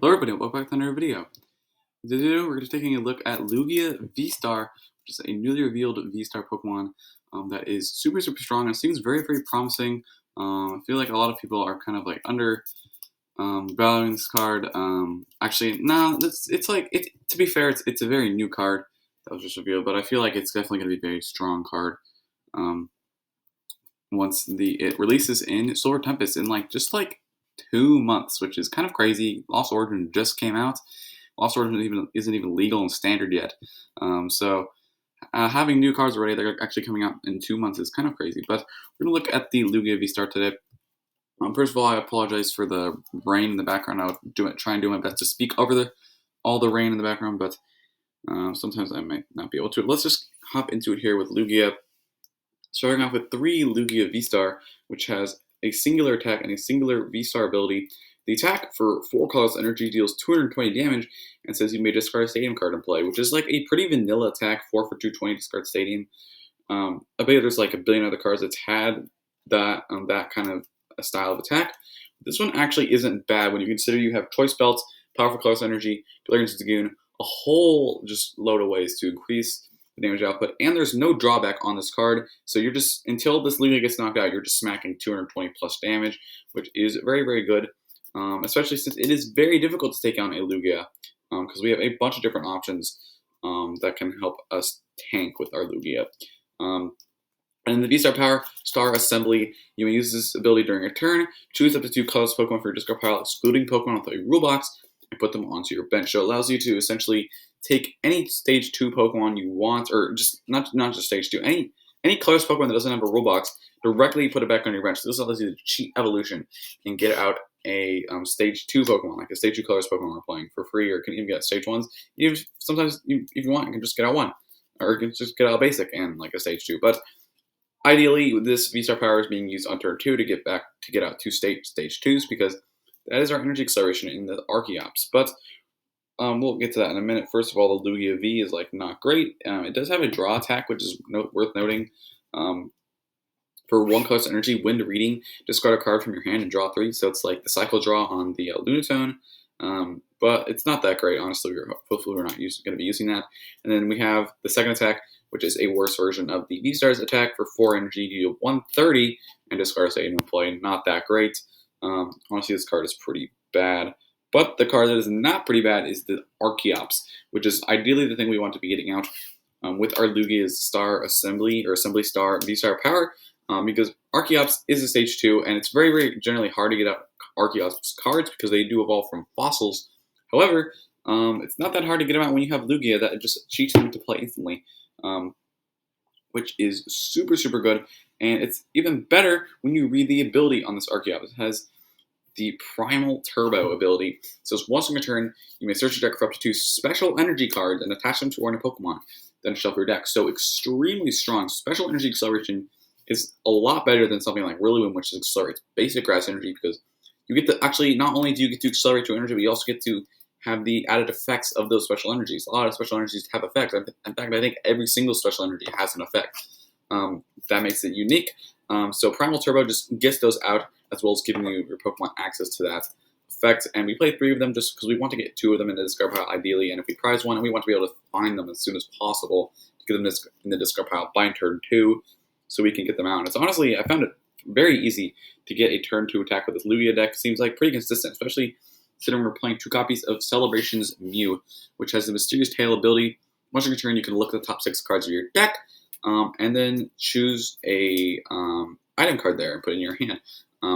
Hello everybody, welcome back to another video. In this video, we're going to be taking a look at Lugia VSTAR, which is a newly revealed VSTAR Pokemon that is super strong and seems very promising. I feel like a lot of people are kind of like under valuing this card. Actually, no, to be fair, it's a very new card that was just revealed, but I feel like it's definitely going to be a very strong card once it releases in Silver Tempest in just 2 months, which is kind of crazy. Lost Origin just came out. Lost Origin isn't even legal and standard yet. So having new cards already that are actually coming out in 2 months is kind of crazy. But we're going to look at the Lugia VSTAR today. First of all, I apologize for the rain in the background. I'll try and do my best to speak over all the rain in the background, but sometimes I might not be able to. Let's just hop into it here with Lugia. Starting off with 3 Lugia VSTAR, which has a singular attack and a singular VSTAR ability. The attack for 4 colorless energy deals 220 damage and says you may discard a stadium card in play, which is like a pretty vanilla attack, 4 for 220, discard stadium. I bet there's like a billion other cards that's had that kind of a style of attack. This one actually isn't bad when you consider you have choice belts, powerful colorless energy, Galarian Dragoon, a whole just load of ways to increase the damage output, and there's no drawback on this card, so you're just, until this Lugia gets knocked out, you're just smacking 220 plus damage, which is very good, especially since it is very difficult to take on a Lugia, because we have a bunch of different options that can help us tank with our Lugia. And in the VSTAR Power Star Assembly, you may use this ability during your turn, choose up to 2 colorless Pokemon for your discard pile, excluding Pokemon with a rule box, and put them onto your bench. So it allows you to essentially take any stage 2 Pokemon you want, or just not just stage 2, any colorless Pokemon that doesn't have a rule box, directly put it back on your bench. So this allows you to cheat evolution and get out a stage 2 Pokemon, like a stage 2 colorless Pokemon we're playing for free, or can even get stage 1s. Sometimes, if you want, you can just get out 1, or you can just get out basic and like a stage 2. But ideally, this VSTAR Power is being used on turn 2 to get out 2 stage 2s, because that is our energy acceleration in the Archeops. But we'll get to that in a minute. First of all, the Lugia V is not great. It does have a draw attack, which is worth noting. For 1 colorless energy, Wind Reading, discard a card from your hand and draw 3. So it's like the cycle draw on the Lunatone. But it's not that great, honestly. Hopefully we're not going to be using that. And then we have the second attack, which is a worse version of the VSTAR's attack. For 4 energy, you do 130 and discard a stadium in play. Not that great. Honestly, this card is pretty bad. But the card that is not pretty bad is the Archeops, which is ideally the thing we want to be getting out with our Lugia's Star Assembly, or Assembly Star VSTAR Power, because Archeops is a stage 2, and it's very generally hard to get out Archeops cards because they do evolve from fossils. However, it's not that hard to get them out when you have Lugia that just cheats them to play instantly, which is super good. And it's even better when you read the ability on this Archeops. It has the Primal Turbo ability. So once on your turn, you may search your deck for up to 2 special energy cards and attach them to one of your Pokemon, then shuffle your deck. So extremely strong. Special energy acceleration is a lot better than something like Rillaboom, which accelerates basic grass energy, because you get to, actually, not only do you get to accelerate your energy, but you also get to have the added effects of those special energies. A lot of special energies have effects. In fact, I think every single special energy has an effect. That makes it unique. So Primal Turbo just gets those out, as well as giving your Pokemon access to that effect. And we play 3 of them just because we want to get 2 of them in the discard pile, ideally. And if we prize 1, we want to be able to find them as soon as possible to get them in the discard pile by turn 2, so we can get them out. And it's honestly, I found it very easy to get a turn 2 attack with this Lugia deck. Seems like pretty consistent, especially considering we're playing 2 copies of Celebration's Mew, which has the Mysterious Tail ability. Once on your turn, you can look at the top 6 cards of your deck, and then choose a item card there and put it in your hand.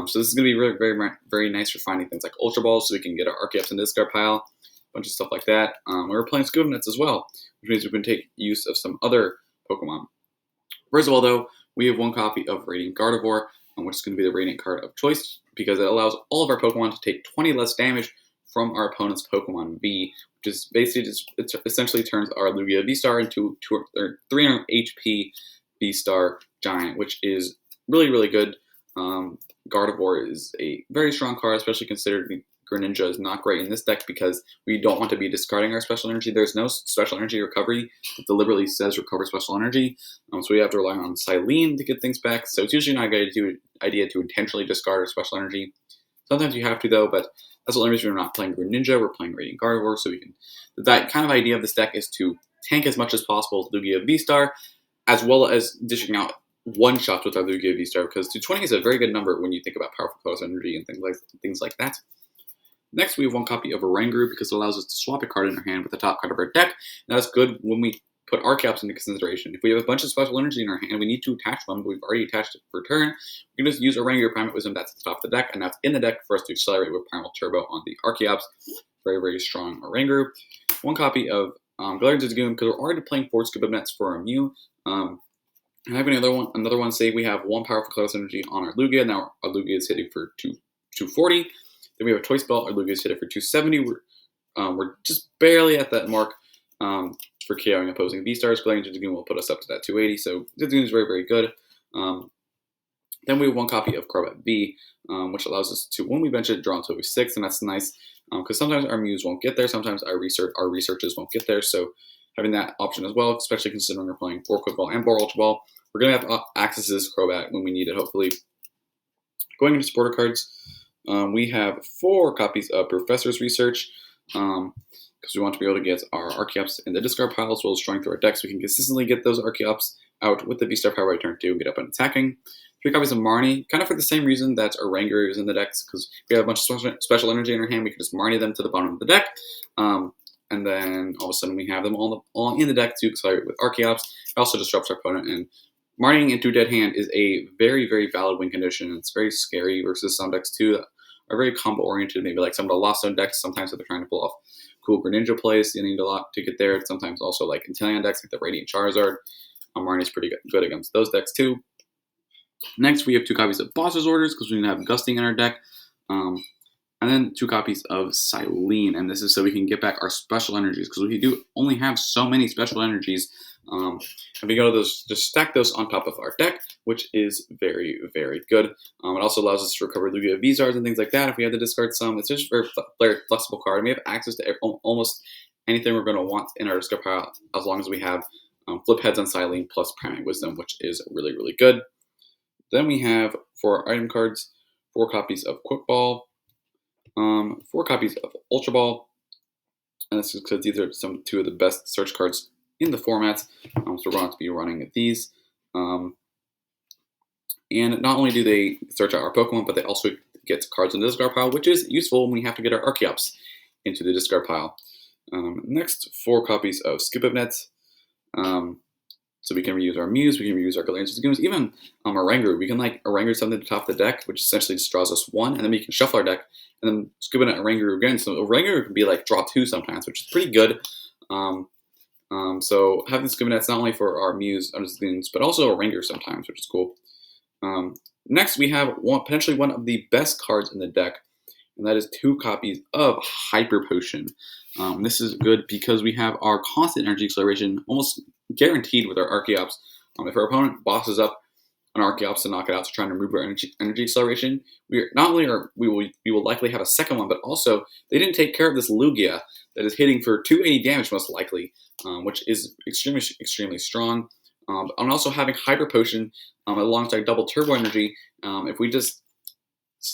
So this is going to be very nice for finding things like Ultra Balls, so we can get our Archeops in the discard pile, a bunch of stuff like that. We're playing Scoodnets as well, which means we can take use of some other Pokemon. First of all, though, we have 1 copy of Radiant Gardevoir, which is going to be the Radiant card of choice, because it allows all of our Pokemon to take 20 less damage from our opponent's Pokemon V, which is basically it essentially turns our Lugia VSTAR into 300 HP VSTAR Giant, which is really good. Gardevoir is a very strong card, especially considering Greninja is not great in this deck because we don't want to be discarding our special energy. There's no special energy recovery that deliberately says recover special energy, so we have to rely on Silene to get things back. So it's usually not a good idea to intentionally discard our special energy. Sometimes you have to, though, but That's the only reason we're not playing Greninja. We're playing Radiant Gardevoir, so we can. That kind of idea of this deck is to tank as much as possible with Lugia VSTAR, as well as dishing out one shots with our Lugia VSTAR, because 220 is a very good number when you think about powerful colors energy and things like that. Next, we have one copy of Oranguru because it allows us to swap a card in our hand with the top card of our deck. And that's good when we put Archeops into consideration. If we have a bunch of special energy in our hand, we need to attach one, but we've already attached it for turn. We can just use Oranguru Primate Wisdom that's at the top of the deck, and that's in the deck for us to accelerate with Primal Turbo on the Archeops. Very, very strong Oranguru. One copy of Galarian Zigzagoon because we're already playing 4 Scuba Nets for our Mew. And having another one, say we have one powerful colorless energy on our Lugia. Now our Lugia is hitting for 240. Then we have a Toy Spell. Our Lugia is hitting for 270. We're just barely at that mark for KOing opposing VSTARs. Galarian Zigzagoon will put us up to that 280. So Zigzagoon is very, very good. Then we have one copy of Crobat V, which allows us to, when we bench it, draw into a 6, and that's nice because sometimes our Mews won't get there. Sometimes our researches won't get there. So having that option as well, especially considering we're playing 4 Quick Ball and 4 Ultra Ball, we're going to have access to this Crobat when we need it, hopefully. Going into supporter cards, we have 4 copies of Professor's Research because we want to be able to get our Archeops in the discard pile as well as drawing through our decks. We can consistently get those Archeops out with the VSTAR Power by turn 2 and get up and attacking. 3 copies of Marnie, kind of for the same reason that Oranguru is in the decks, because we have a bunch of special energy in our hand. We can just Marnie them to the bottom of the deck. And then all of a sudden we have them all in the deck to accelerate with Archeops. It also disrupts our opponent, and Martying into Dead Hand is a very, very valid win condition. It's very scary versus some decks too that are very combo oriented, maybe like some of the Lost Zone decks. Sometimes if they're trying to pull off cool Greninja plays, you need a lot to get there. Sometimes also like Inteleon decks like the Radiant Charizard. Marnie is pretty good against those decks too. Next, we have 2 copies of Boss's Orders because we have Gusting in our deck. And then 2 copies of Silene, and this is so we can get back our special energies because we do only have so many special energies. And we go to those, just stack those on top of our deck, which is very, very good. It also allows us to recover Lugia VSTARs and things like that if we have to discard some. It's just a very flexible card, and we have access to almost anything we're going to want in our discard pile as long as we have Flip Heads on Silene plus Primate Wisdom, which is really, really good. Then we have, for our item cards, 4 copies of Quick Ball, 4 copies of Ultra Ball, and this is because these are 2 of the best search cards in the format, so we're going to be running these. And not only do they search out our Pokemon, but they also get cards in the discard pile, which is useful when we have to get our Archeops into the discard pile. Next, 4 copies of Scoop of Nets. So we can reuse our Mews, we can reuse our Galarian Zigzagoons, even Oranguru. We can like Oranguru something to the top of the deck, which essentially just draws us 1, and then we can shuffle our deck, and then Scuba Net Oranguru again. So Oranguru can be like draw 2 sometimes, which is pretty good. So having Scuba Nets not only for our Mews and Zigzagoons, but also Oranguru sometimes, which is cool. Next, we have potentially one of the best cards in the deck, and that is 2 copies of Hyper Potion. This is good because we have our constant energy acceleration almost guaranteed with our Archeops. If our opponent bosses up an Archeops to knock it out to try and remove our energy acceleration, we will likely have a second one, but also they didn't take care of this Lugia that is hitting for 280 damage most likely, which is extremely, extremely strong. And also having Hyper Potion alongside double Turbo Energy, if we just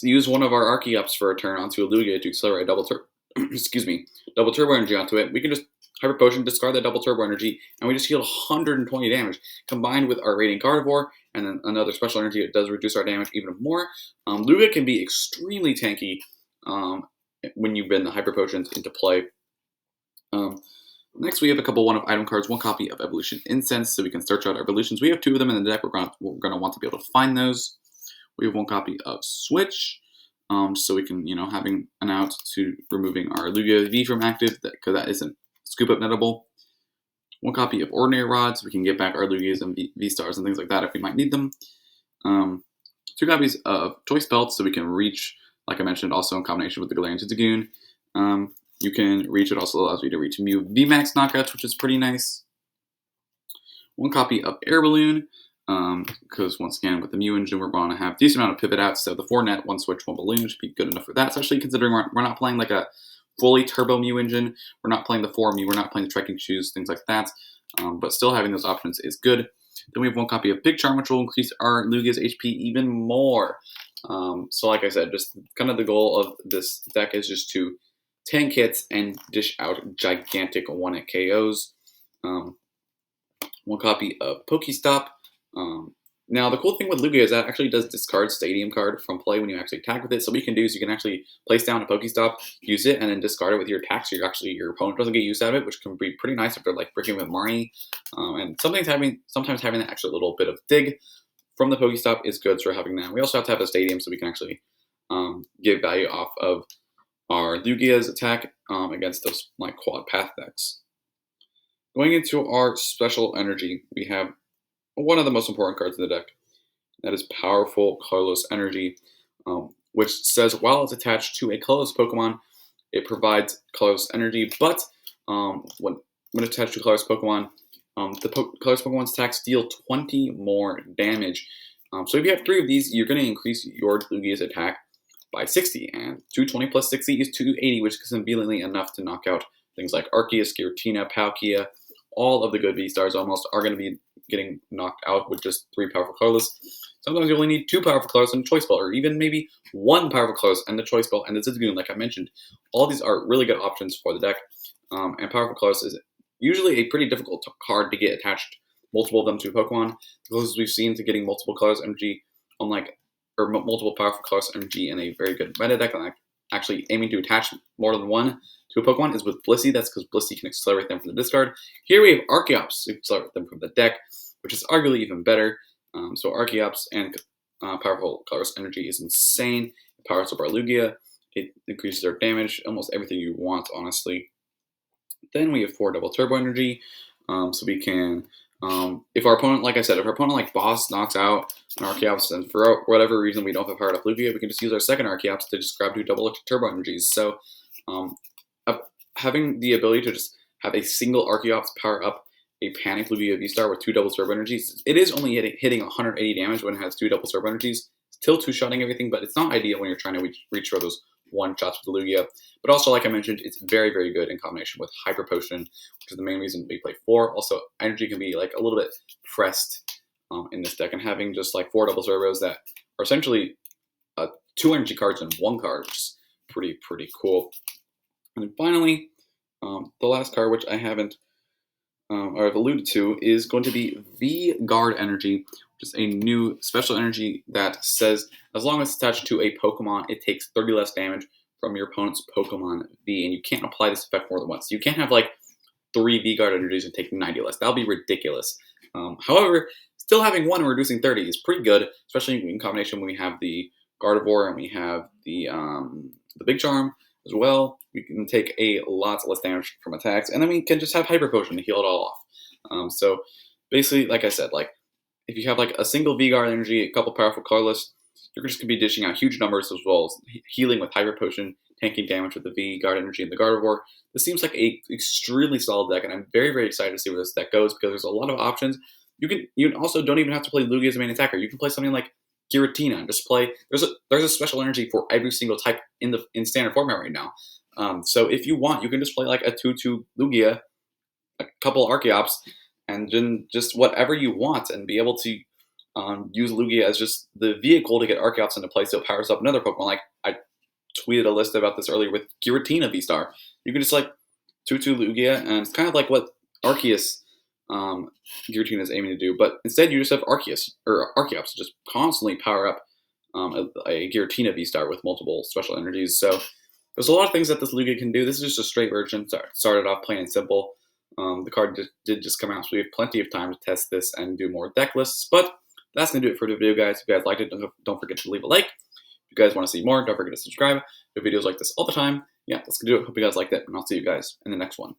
use one of our Archeops for a turn onto a Lugia to accelerate double Turbo Energy onto it, we can just Hyper Potion, discard that double Turbo Energy, and we just heal 120 damage, combined with our Radiant Gardevoir, and then another special energy that does reduce our damage even more. Lugia can be extremely tanky when you bring the Hyper Potions into play. Next, we have a couple one-of item cards, 1 copy of Evolution Incense, so we can search out our evolutions. We have 2 of them in the deck. We're going to want to be able to find those. We have 1 copy of Switch, so we can, having an out to removing our Lugia V from active, because that isn't scoop up nettable. 1 copy of Ordinary Rods, so we can get back our Lugias and VSTARs and things like that if we might need them. 2 copies of Choice Belts, so we can reach, like I mentioned, also in combination with the Galarian Zigzagoon. You can reach, it also allows you to reach Mew VMAX knockouts, which is pretty nice. 1 copy of Air Balloon, because once again, with the Mew engine, we're going to have a decent amount of pivot outs, so the 4 net, 1 switch, 1 balloon should be good enough for that, especially considering we're not playing like a fully turbo Mew engine, we're not playing the 4 Mew, we're not playing the trekking shoes, things like that, but still having those options is good. Then we have 1 copy of Big Charm, which will increase our Lugia's HP even more. So like I said, just kind of the goal of this deck is just to tank hits and dish out gigantic 1-hit KOs. One copy of Pokestop. Now, the cool thing with Lugia is that it actually does discard Stadium card from play when you actually attack with it. So what you can do is you can actually place down a Pokestop, use it, and then discard it with your attack. So your opponent doesn't get use out of it, which can be pretty nice if they're like breaking with Marnie. And sometimes having that extra little bit of dig from the Pokestop is good for having that. We also have to have a Stadium so we can actually give value off of our Lugia's attack against those like quad path decks. Going into our special energy, we have one of the most important cards in the deck. That is Powerful Colorless Energy, which says while it's attached to a colorless Pokemon, it provides colorless energy. But when attached to a colorless Pokemon, colorless Pokemon's attacks deal 20 more damage. So if you have 3 of these, you're going to increase your Lugia's attack by 60. And 220 plus 60 is 280, which is conveniently enough to knock out things like Arceus, Giratina, Palkia. All of the good V-Stars almost are going to be getting knocked out with just 3 powerful colorless. Sometimes you only need 2 powerful colors and a choice belt, or even maybe 1 powerful colors and the choice belt and the Zigzagoon, like I mentioned. All these are really good options for the deck. And powerful colors is usually a pretty difficult card to get attached multiple of them to a Pokemon. The closest we've seen to getting multiple colors energy multiple powerful colors energy in a very good meta deck, and actually aiming to attach more than 1 to a Pokemon is with Blissey. That's because Blissey can accelerate them from the discard. Here we have Archeops to accelerate them from the deck, which is arguably even better. So Archeops and Powerful Colorless Energy is insane. It powers up our Lugia. It increases our damage, almost everything you want, honestly. Then we have 4 double Turbo Energy. So we can, if our opponent, like I said, if our opponent like boss knocks out an Archeops, and for whatever reason we don't have powered up Lugia, we can just use our second Archeops to just grab 2 double Turbo Energies. So having the ability to just have a single Archeops power up a Panic Lugia VSTAR with 2 double Turbo Energies, it is only hitting 180 damage when it has 2 double Turbo Energies. Still 2-shotting everything, but it's not ideal when you're trying to reach for those 1-shots with the Lugia. But also, like I mentioned, it's very, very good in combination with Hyper Potion, which is the main reason we play 4. Also, energy can be like a little bit pressed in this deck, and having just like 4 double Turbos that are essentially 2 energy cards in 1 card, which is pretty cool. And then finally, the last card, which I haven't or I've alluded to, is going to be V-Guard Energy, which is a new special energy that says as long as it's attached to a Pokemon, it takes 30 less damage from your opponent's Pokemon V, and you can't apply this effect more than once. You can't have like 3 V-Guard energies and take 90 less. That'll be ridiculous. However, still having 1 and reducing 30 is pretty good, especially in combination when we have the Gardevoir and we have the Big Charm as well. We can take a lot less damage from attacks, and then we can just have Hyper Potion to heal it all off. So basically, like I said, like if you have like a single V-Guard energy, a couple powerful colorless, you're just going to be dishing out huge numbers as well as healing with Hyper Potion, tanking damage with the V-Guard energy and the Gardevoir. This seems like a extremely solid deck, and I'm very, very excited to see where this deck goes because there's a lot of options. You also don't even have to play Lugia as a main attacker. You can play something like Giratina and just play. There's a special energy for every single type in standard format right now. So if you want, you can just play like a 2/2 Lugia, a couple Archeops, and then just whatever you want, and be able to use Lugia as just the vehicle to get Archeops into play so it powers up another Pokemon. Like I tweeted a list about this earlier with Giratina VSTAR. You can just like 2/2 Lugia, and it's kind of like what Arceus Giratina is aiming to do, but instead you just have Archeops just constantly power up a Giratina VSTAR with multiple special energies. So there's a lot of things that this Lugia can do. This is just a straight version. Started off plain and simple. The card did just come out, so we have plenty of time to test this and do more deck lists. But that's going to do it for the video, guys. If you guys liked it, don't forget to leave a like. If you guys want to see more, don't forget to subscribe. We have videos like this all the time. Yeah, that's going to do it. Hope you guys liked it, and I'll see you guys in the next one.